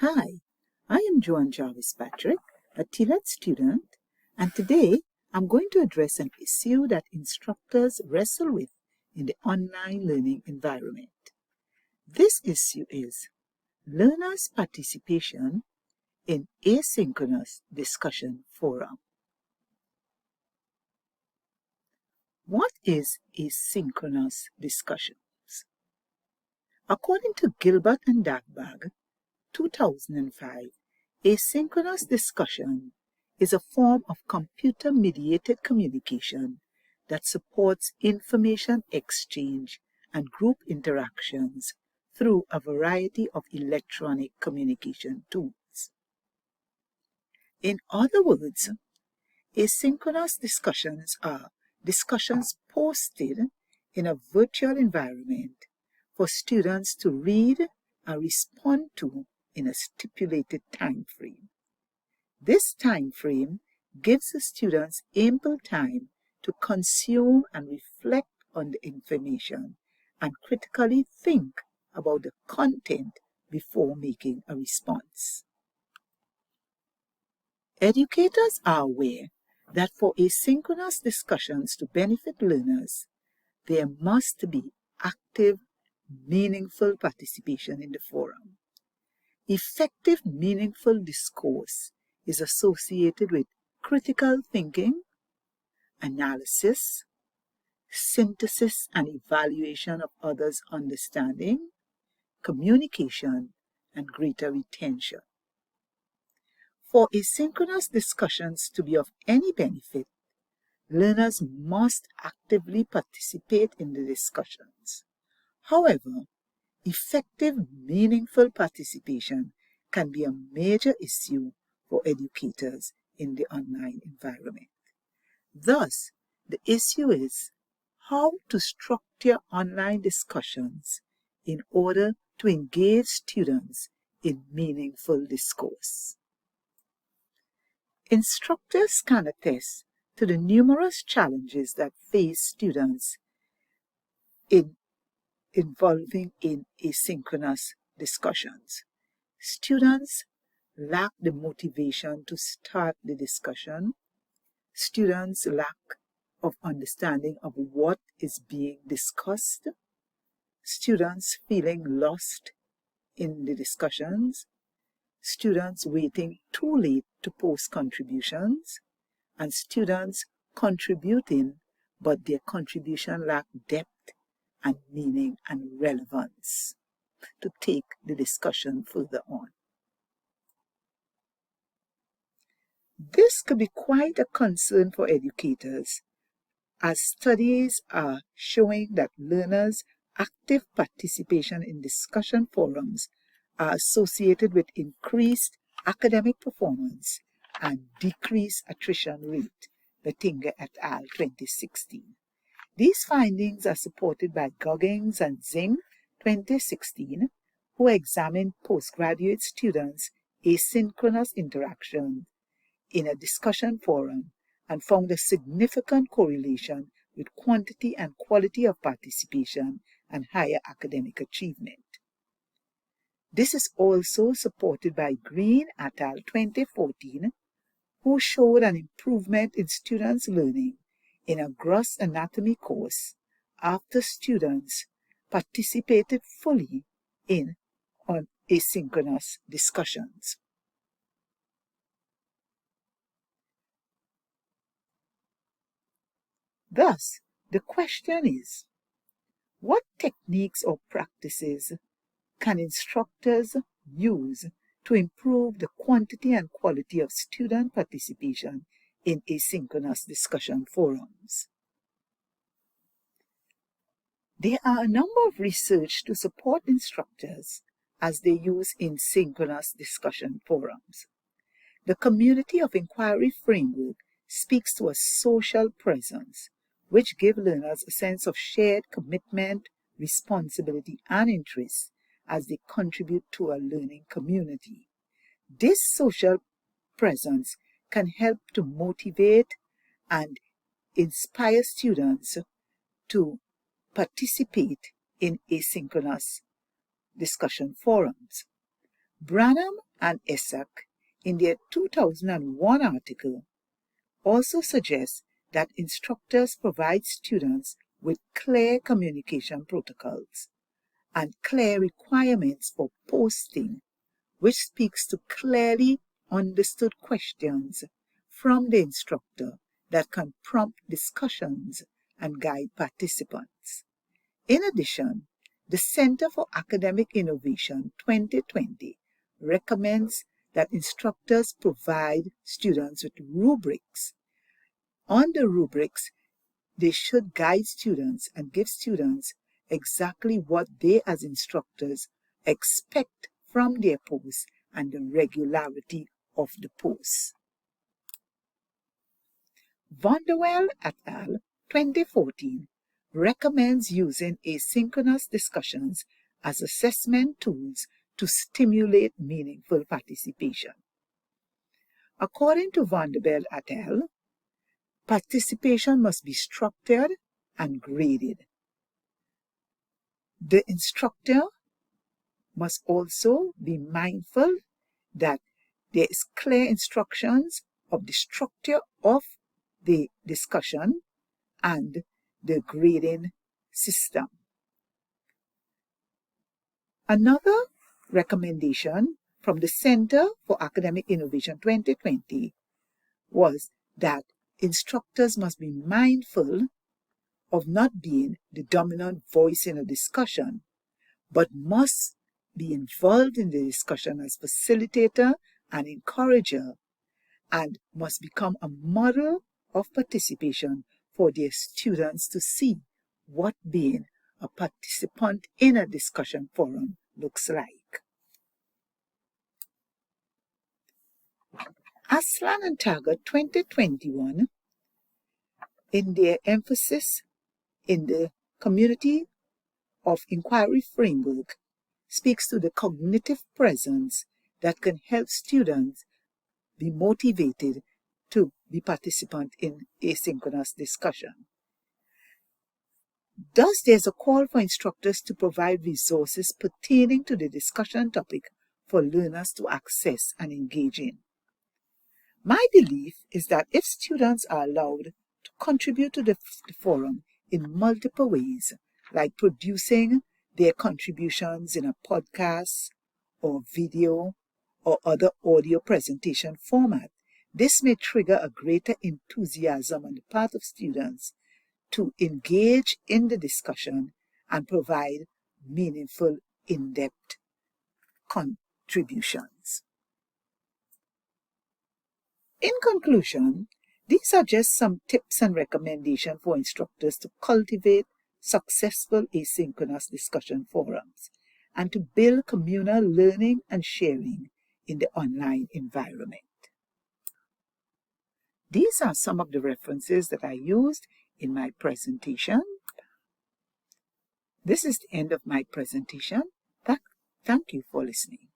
Hi, I am Jarvis-Patrick, a TLET student, and today I'm going to address an issue that instructors wrestle with in the online learning environment. This issue is learners' participation in asynchronous discussion forum. What is asynchronous discussions? According to Gilbert and Dagbag, 2005, asynchronous discussion is a form of computer-mediated communication that supports information exchange and group interactions through a variety of electronic communication tools. In other words, asynchronous discussions are discussions posted in a virtual environment for students to read and respond to in a stipulated time frame. This time frame gives the students ample time to consume and reflect on the information and critically think about the content before making a response. Educators are aware that for asynchronous discussions to benefit learners, there must be active, meaningful participation in the forum. Effective, meaningful discourse is associated with critical thinking, analysis, synthesis and evaluation of others' understanding, communication, and greater retention. For asynchronous discussions to be of any benefit, learners must actively participate in the discussions. However, effective, meaningful participation can be a major issue for educators in the online environment. Thus, the issue is how to structure online discussions in order to engage students in meaningful discourse. Instructors can attest to the numerous challenges that face students involving in asynchronous discussions. Students lack the motivation to start the discussion. Students lack of understanding of what is being discussed. Students feeling lost in the discussions. Students waiting too late to post contributions. And students contributing, but their contribution lack depth and meaning and relevance to take the discussion further on. This could be quite a concern for educators, as studies are showing that learners' active participation in discussion forums are associated with increased academic performance and decreased attrition rate, Bettinger et al. 2016. These findings are supported by Goggins and Zing 2016, who examined postgraduate students' asynchronous interaction in a discussion forum and found a significant correlation with quantity and quality of participation and higher academic achievement. This is also supported by Green et al. 2014, who showed an improvement in students' learning in a gross anatomy course after students participated fully in asynchronous discussions. Thus, the question is, what techniques or practices can instructors use to improve the quantity and quality of student participation in asynchronous discussion forums? There are a number of research to support instructors as they use asynchronous discussion forums. The community of inquiry framework speaks to a social presence, which gives learners a sense of shared commitment, responsibility, and interest as they contribute to a learning community. This social presence can help to motivate and inspire students to participate in asynchronous discussion forums. Branham and Isaac, in their 2001 article, also suggest that instructors provide students with clear communication protocols and clear requirements for posting, which speaks to clearly understood questions from the instructor that can prompt discussions and guide participants. In addition, the Center for Academic Innovation 2020 recommends that instructors provide students with rubrics. On the rubrics, they should guide students and give students exactly what they as instructors expect from their posts and the regularity of the posts. Vonderwell et al. 2014 recommends using asynchronous discussions as assessment tools to stimulate meaningful participation. According to Vanderbilt et al., participation must be structured and graded. The instructor must also be mindful that there is clear instructions of the structure of the discussion and the grading system. Another recommendation from the Center for Academic Innovation 2020 was that instructors must be mindful of not being the dominant voice in a discussion, but must be involved in the discussion as facilitator and encourager, and must become a model of participation for their students to see what being a participant in a discussion forum looks like. Aslan and Taggart 2021, in their emphasis in the community of inquiry framework, speaks to the cognitive presence that can help students be motivated to be participant in asynchronous discussion. Thus, there's a call for instructors to provide resources pertaining to the discussion topic for learners to access and engage in. My belief is that if students are allowed to contribute to the forum in multiple ways, like producing their contributions in a podcast or video or other audio presentation format, this may trigger a greater enthusiasm on the part of students to engage in the discussion and provide meaningful, in-depth contributions. In conclusion, these are just some tips and recommendations for instructors to cultivate successful asynchronous discussion forums and to build communal learning and sharing in the online environment. These are some of the references that I used in my presentation. This is the end of my presentation. Thank you for listening.